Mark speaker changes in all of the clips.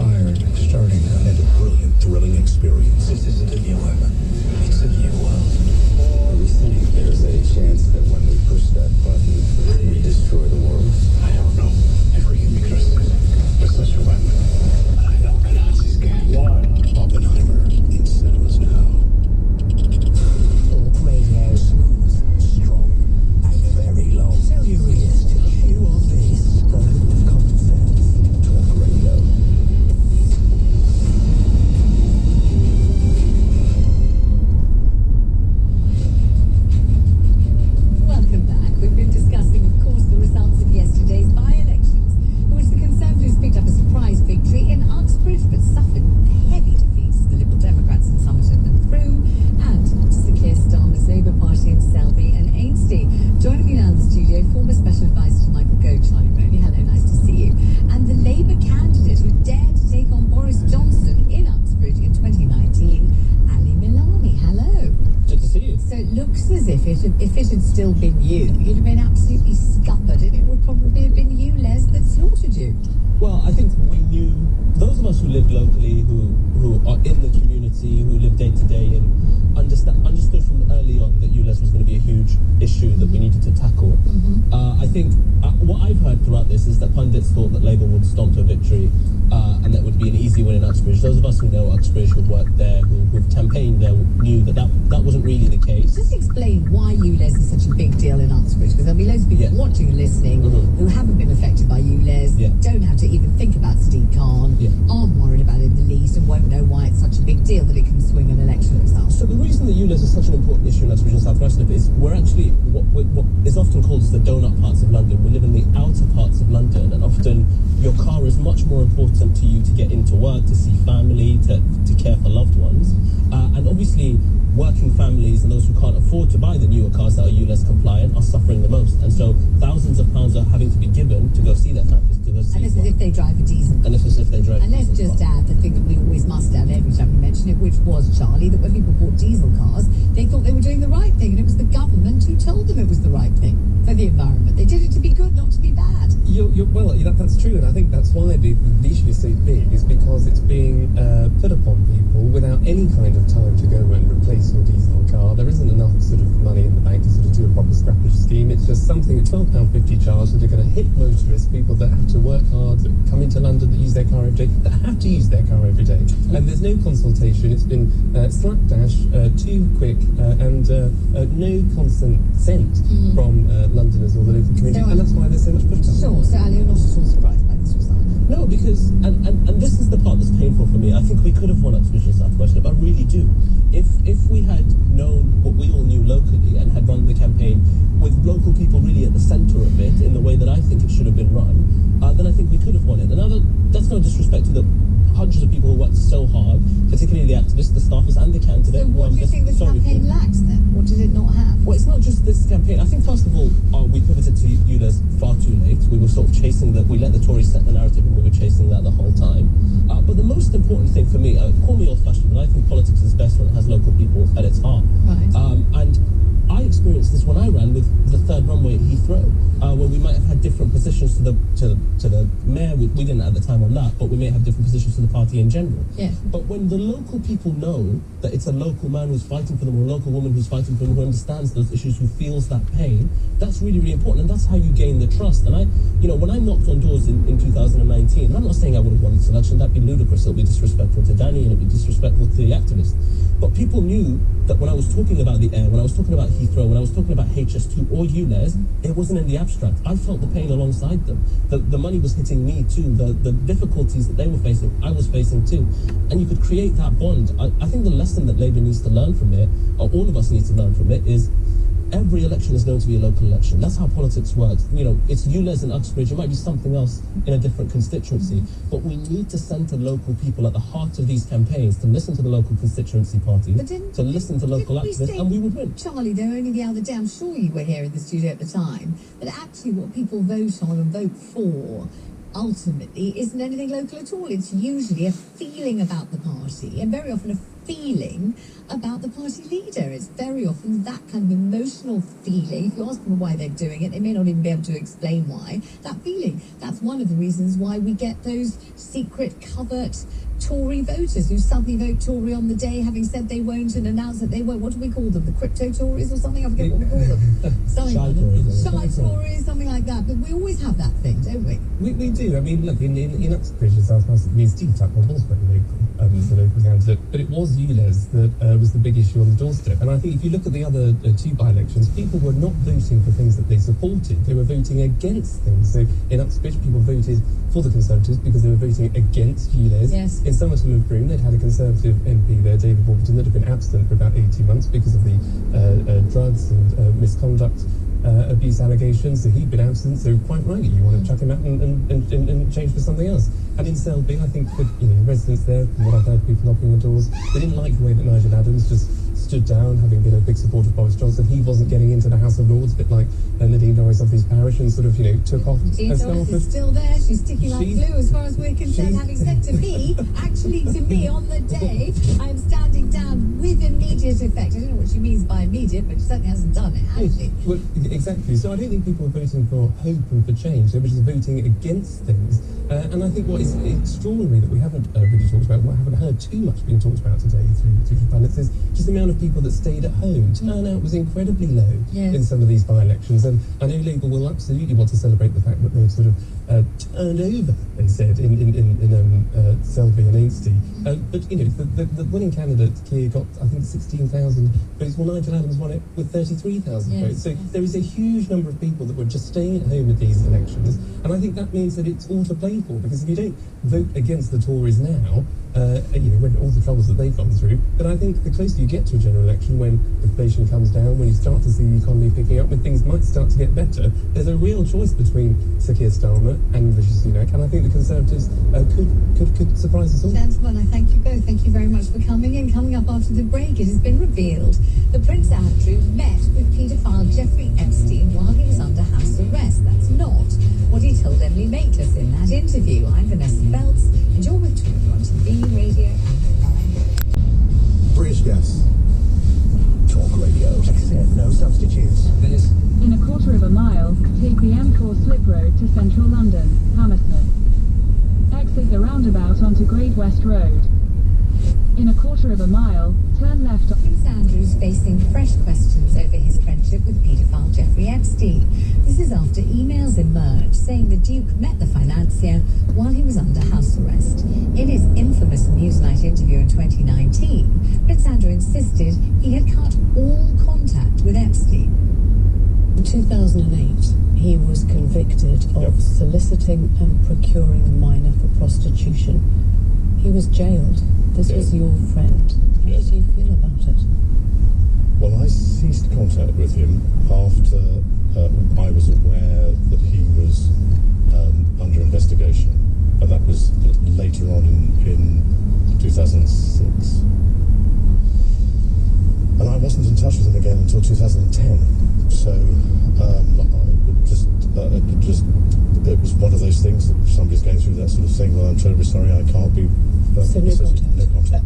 Speaker 1: tired of starting and a brilliant, thrilling experience. This isn't a new weapon. It's a new world.
Speaker 2: We think there's a chance that when we push that button, we destroy the world.
Speaker 1: I don't know if we can be trusted with such a weapon. I know the Nazis can. Why? Oppenheimer in cinemas now.
Speaker 3: Talk radio.
Speaker 1: Smooth, strong, and very low.
Speaker 3: Tell your ears to chew on this. The loop of common sense.
Speaker 1: Talk radio.
Speaker 4: Welcome back. We've been discussing, of course, the results of yesterday's by-elections, in which the Conservatives picked up a surprise victory in Uxbridge, but suffered heavy defeats to the Liberal Democrats in Somerset and Frome, and to Sir Keir Starmer's Labour Party in Selby and Ainsty. Joining me now in the studio, former Special Advisor to Michael Gove, Charlie Roney. Hello, nice to see you. And the Labour candidate who dared to take on Boris Johnson in Uxbridge in 2019, Ali Milani. Hello.
Speaker 5: Good to see you.
Speaker 4: So it looks as if it had still been you, you'd have been absolutely scuppered, and it would probably have been you, Les, that slaughtered you.
Speaker 5: Well, I think we knew, those of us who live locally, who are in the community, who live day to day, and understood from early on that ULEZ was going to be a huge issue that we needed to tackle. I think what I've heard throughout this is that pundits thought that Labour would stomp to a victory and that would be an easy win in Uxbridge. Those of us who know Uxbridge, who've worked there, who've campaigned there, knew that wasn't really the case.
Speaker 4: Just explain why ULEZ is such a big deal in Uxbridge, because there'll be loads of people watching and listening who haven't been affected by ULEZ, don't have to even think about Sadiq Khan, aren't worried about it in the least, and won't know why it's such a big deal that it can swing an election result.
Speaker 5: So the reason that ULEZ is such an important issue in Uxbridge and South West is we're actually what is often called as the donut parts of London. We live in the outer parts of London, and often your car is much more important to you to get into work, to see family, to care for loved ones. And obviously, working families and those who can't afford to buy the newer cars that are ULEZ compliant are suffering the most. And so thousands of pounds are having to be given to go see their families, to go see.
Speaker 4: And this is if they drive a diesel car.
Speaker 5: And this is if they drive.
Speaker 4: And let's just add the thing that we always must add every time we mention it, which was, Charlie, that when people bought diesel cars, they thought they were doing the right thing, and it was the government who told them it was the right thing for the environment. They did it to be good, not to be bad.
Speaker 6: Well, that's true, and I think that's why the issue is so big, is because it's being put upon people without any kind of time to go and replace your diesel car. There isn't enough sort of money in the bank to sort of do a proper scrappage scheme. It's just something, a £12.50 charge that are going to hit motorists, people that have to work hard, that come into London, that use their car every day, that have to use their car every day. And there's no consultation. It's been slapdash, too quick, and no consent from Londoners or the local community, and that's why there's so much pushback.
Speaker 4: Sure, so Ali, you're not at all surprised by this result?
Speaker 5: No, because, and this is the part that's painful for me. I think we could have won Uxbridge and South West, I really do. If we had known what we all knew locally and had run the campaign with local people really at the centre of it in the way that I think it should have been run, then I think we could have won it. And that's no disrespect to the hundreds of people who worked so hard, particularly the activists, the staffers, and the candidate.
Speaker 4: So what do you think this campaign lacks then? What did it not have?
Speaker 5: Well, it's not just this campaign. I think, first of all, we pivoted to ULEZ far too late. We were sort of chasing that. We let the Tories set the narrative, and we were chasing that the whole time. But the most important thing for me, call me old-fashioned, but I think politics is best when it has local people at its heart.
Speaker 4: Right.
Speaker 5: And I experienced this when I ran with the third runway at Heathrow, where we might have had different positions to the mayor. We didn't at the time on that, but we may have different positions to the party in general.
Speaker 4: Yeah.
Speaker 5: But when the local people know that it's a local man who's fighting for them, or a local woman who's fighting for them, who understands those issues, who feels that pain, that's really, really important, and that's how you gain the trust. And when I knocked on doors in 2019, and I'm not saying I would have won this election, that'd be ludicrous, it would be disrespectful to Danny, and it would be disrespectful to the activists. But people knew that when I was talking about the air, when I was talking about Heathrow, when I was talking about HS2 or ULEZ, it wasn't in the abstract. I felt the pain alongside them. The money was hitting me too. The difficulties that they were facing, I was facing too. And you could create that bond. I think the lesson that Labour needs to learn from it, or all of us need to learn from it, is every election is going to be a local election. That's how politics works. It's ULEZ and Uxbridge. It might be something else in a different constituency. But we need to centre local people at the heart of these campaigns, to listen to the local constituency party, to listen to local activists, and we would win.
Speaker 4: Charlie, though, only the other day, I'm sure you were here in the studio at the time, that actually what people vote on and vote for ultimately isn't anything local at all. It's usually a feeling about the party, and very often a feeling about the party leader. It's very often that kind of emotional feeling. If you ask them why they're doing it, they may not even be able to explain why. That feeling, that's one of the reasons why we get those secret, covert Tory voters who suddenly vote Tory on the day, having said they won't and announce that they won't. What do we call them? The crypto Tories or something? I forget what we call them. Something
Speaker 5: Shy
Speaker 4: like
Speaker 5: Tories.
Speaker 4: that. Shy Tories, something like that. But we always have that thing, don't we?
Speaker 6: We do. I mean, look, in Uxbridge, South Wales, I mean, Steve Tucker was very local, the local candidate, but it was ULEZ that was the big issue on the doorstep. And I think if you look at the other two by-elections, people were not voting for things that they supported. They were voting against things. So in Uxbridge, people voted for the Conservatives because they were voting against ULEZ.
Speaker 4: Yes.
Speaker 6: In Somerset and Broome, they'd had a Conservative MP there, David Warburton, that had been absent for about 18 months because of the drugs and misconduct abuse allegations. So he'd been absent, so quite rightly you want to chuck him out and change for something else. And in Selby, I think that residents there, from what I've heard, people knocking on doors, they didn't like the way that Nigel Adams just stood down, having been a big supporter of Boris Johnson. He wasn't getting into the House of Lords, a bit like Nadine Dorries of his parish, and sort of took off.
Speaker 4: Nadine Dorries is still there. She's sticking like glue as far as we're concerned. Having said to me, actually to me, on the day, I am standing down with immediate effect. I don't know what she means by immediate, but she certainly hasn't done it, has she?
Speaker 6: Well, exactly. So I don't think people are voting for hope and for change. They were just voting against things. And I think what is extraordinary that we haven't really talked about, what I haven't heard too much being talked about today through pundits, is just the amount of people that stayed at home. Turnout was incredibly low in some of these by-elections. And I know Labour will absolutely want to celebrate the fact that they've sort of turned over, they said, in Selby and Ainsley. But, the winning candidate, Keir, got, I think, 16,000 votes. Well, Nigel Adams won it with 33,000 votes. So there is a huge number of people that were just staying at home at these elections. And I think that means that it's all to play for, because if you don't vote against the Tories now, when all the troubles that they've gone through, then I think the closer you get to a general election, when inflation comes down, when you start to see the economy picking up, when things might start to get better, there's a real choice between Sir Keir Starmer and Rishi Sunak, and I think the Conservatives could surprise us all.
Speaker 4: Gentlemen, I thank you both. Thank you very much for coming in. Coming up after the break, it has been revealed that Prince Andrew met with paedophile Jeffrey Epstein while he was under house arrest. That's not what he told Emily Maitlis in that interview. I'm Vanessa Belts, and you're with Talk on TV, radio, and online.
Speaker 1: British Gas. Talk radio.
Speaker 3: Exit, no substitutes.
Speaker 7: In a quarter of a mile, take the M4 slip road to central London, Hammersmith. Exit the roundabout onto Great West Road. In a quarter of a mile, turn left.
Speaker 4: Prince Andrew's facing fresh questions over his friendship with paedophile Jeffrey Epstein. This is after emails emerged saying the Duke met the financier while he was under house arrest. In his infamous Newsnight interview in 2019, Prince Andrew insisted he had cut all contact with Epstein.
Speaker 8: In 2008, he was convicted of soliciting and procuring a minor for prostitution. He was jailed. This was your friend. How did you feel about it?
Speaker 2: Well, I ceased contact with him after I was aware that he was under investigation. And that was later on in 2006. And I wasn't in touch with him again until 2010. So it was one of those things that if somebody's going through that sort of thing. Well, I'm terribly sorry, I can't be.
Speaker 8: So no contact.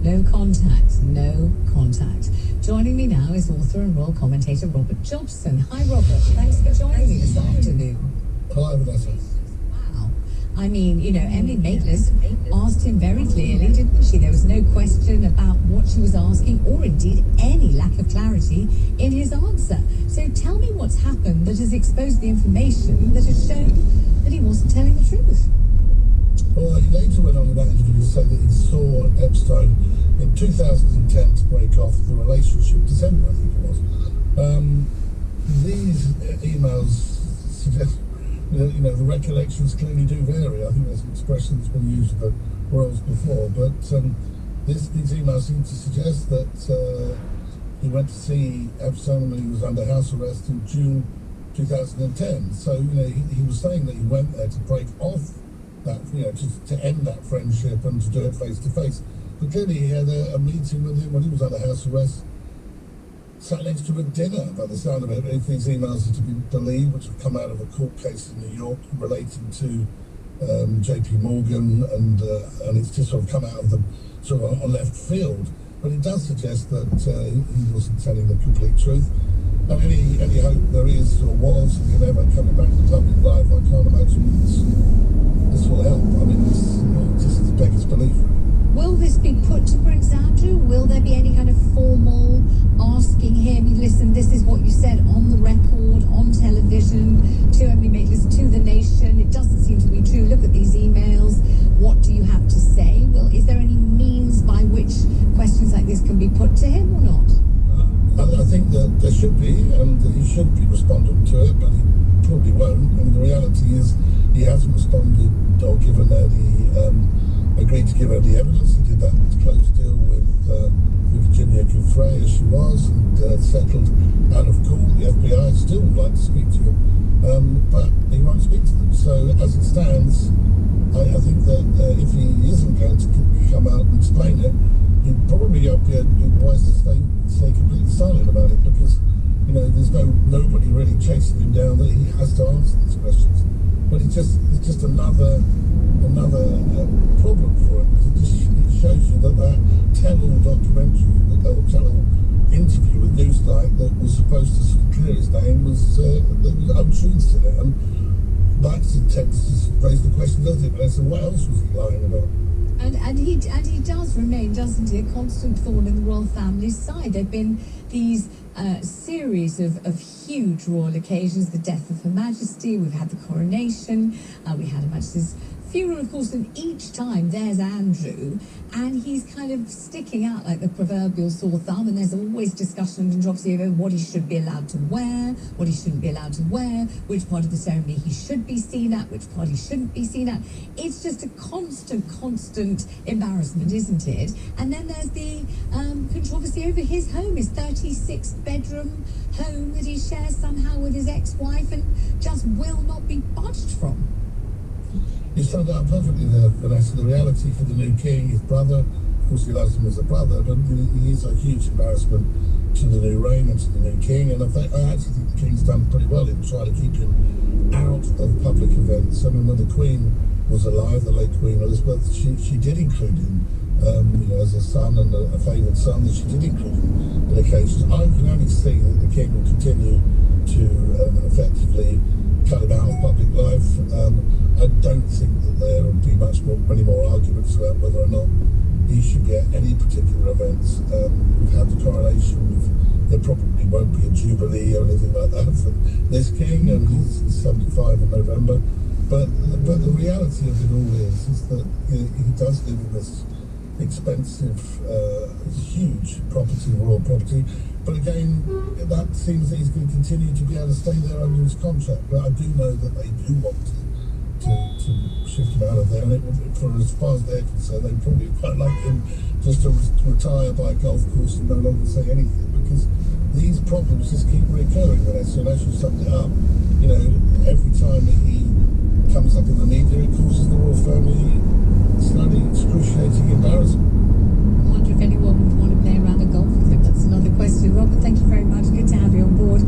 Speaker 2: No contact.
Speaker 4: So no contact. Joining me now is author and royal commentator Robert Jobson. Hi, Robert. Thanks for joining me this afternoon.
Speaker 1: Hi, Vanessa.
Speaker 4: Wow. I mean, Emily Maitlis asked him very clearly, didn't she? There was no question about what she was asking, or indeed any lack of clarity in his answer. So tell me what's happened that has exposed the information that has shown that he wasn't telling the truth.
Speaker 9: Well, he later went on in that interview to say that he saw Epstein in 2010 to break off the relationship, December, I think it was. These emails suggest, the recollections clearly do vary. I think there's an expression that's been used for royals before, but these emails seem to suggest that he went to see Epstein when he was under house arrest in June 2010. So, he was saying that he went there to break off that, to end that friendship and to do it face to face. But clearly he had a meeting with him when he was under house arrest, sat next to a dinner by the sound of it, if these emails are to be believed, which have come out of a court case in New York relating to JP Morgan, and it's just sort of come out of the sort of on left field. But it does suggest that he wasn't telling the complete truth. And any hope there is or was of him ever coming back to public life, I can't imagine this will help. I mean, it's just beggars belief.
Speaker 4: Will this be put to Prince Andrew? Will there be any kind of formal asking him, listen, this is what you said on the record, on television, to Emily Maitlis, to the nation? It doesn't seem to be true. Look at these emails. What do you have to say? Well, is there any means by which questions like this can be put to him or not?
Speaker 9: I think that there should be, and he should be responding to it, but he probably won't. I mean, the reality is he hasn't responded or given agreed to give her the evidence. He did that closed deal with Virginia Giuffre as she was, and settled out of court. The FBI still would like to speak to him, but he won't speak to them. So as it stands, I think that if he isn't going to come out and explain it, he'd probably be wise to stay completely silent about it, because there's nobody really chasing him down that he has to answer these questions. But it's just another problem for him, because it shows you that tell-all documentary, that tell-all interview with Newsnight that was supposed to clear his name there was untruths in it, and that's intends to raise the question, doesn't it? But so what else was he lying about?
Speaker 4: And he does remain, doesn't he, a constant thorn in the royal family's side. There have been these series of huge royal occasions, the death of Her Majesty, we've had the coronation, we had Her Majesty's funeral, of course, and each time there's Andrew, and he's kind of sticking out like the proverbial sore thumb, and there's always discussion and controversy over what he should be allowed to wear, what he shouldn't be allowed to wear, which part of the ceremony he should be seen at, which part he shouldn't be seen at. It's just a constant embarrassment, isn't it? And then there's the controversy over his home, his 36-bedroom home that he shares somehow with his ex-wife and just will not be budged from.
Speaker 9: You summed it up perfectly there, Vanessa. The reality for the new king, his brother, of course he loves him as a brother, but he is a huge embarrassment to the new reign and to the new king. And I actually think the king's done pretty well in trying to keep him out of public events. I mean, when the Queen was alive, the late Queen Elizabeth, she did include him, as a son and a favoured son, that she did include him in occasions. I can only see that the king will continue to effectively cut him out of public life. I don't think that there will be many more arguments about whether or not he should get any particular events. We've had the coronation. There probably won't be a jubilee or anything like that for this king, and he's 75 in November. But the reality of it all is that he does live in this expensive, huge property, royal property. But again, that seems that he's going to continue to be able to stay there under his contract. But I do know that they do want to shift him out of there, and for as far as they're concerned, they probably quite like him just to retire by a golf course and no longer say anything, because these problems just keep reoccurring, Vanessa. And as you summed it up, every time that he comes up in the media, it causes the royal family slightly excruciating embarrassment.
Speaker 4: I wonder if anyone would want to play around a golf with him. That's another question. Robert, thank you very much. Good to have you on board.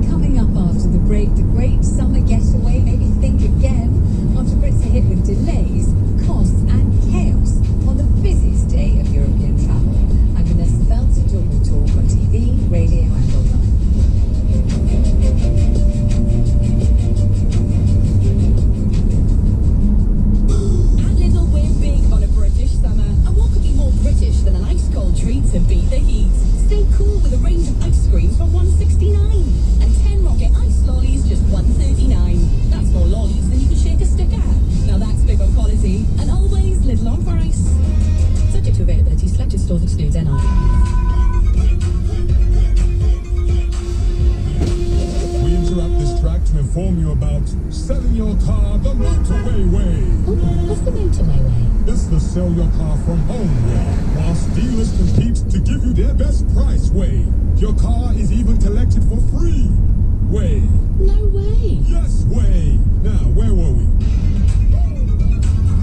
Speaker 4: Coming up after the break, the great summer getaway. Maybe think again after Brits are hit with delays, costs and chaos on the busiest day of European travel. I'm Vanessa Feltz, and you're with Talk on TV, radio and online.
Speaker 10: At Lidl, we're big on a British summer. And what could be more British than an ice cold treat to beat the heat? Stay cool with a range of ice creams for $1.69 and 10 Rocket Ice lollies just $1.39. That's more lollies than you can shake a stick at. Now that's big on quality, and always Lidl on price. Subject to availability, selected stores excludes NI.
Speaker 1: We interrupt this track to inform you about selling your car the motorway way.
Speaker 8: What's the motorway way?
Speaker 1: It's the sell your car from home way, whilst dealers compete to give you their best price way. Your car is even collected for free way.
Speaker 8: No way.
Speaker 1: Yes way. Now, where were we?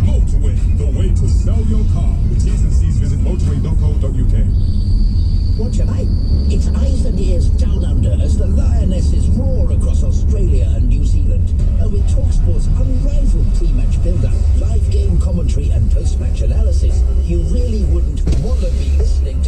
Speaker 1: Motorway, the way to sell your car. With T's and C's, visit motorway.co.uk.
Speaker 3: Watch your mate. It's eyes and ears down under as the Lionesses roar across Australia and New Zealand. With TalkSport's unrivaled pre-match build-up, pre- and post-match analysis, you really wouldn't want to be listening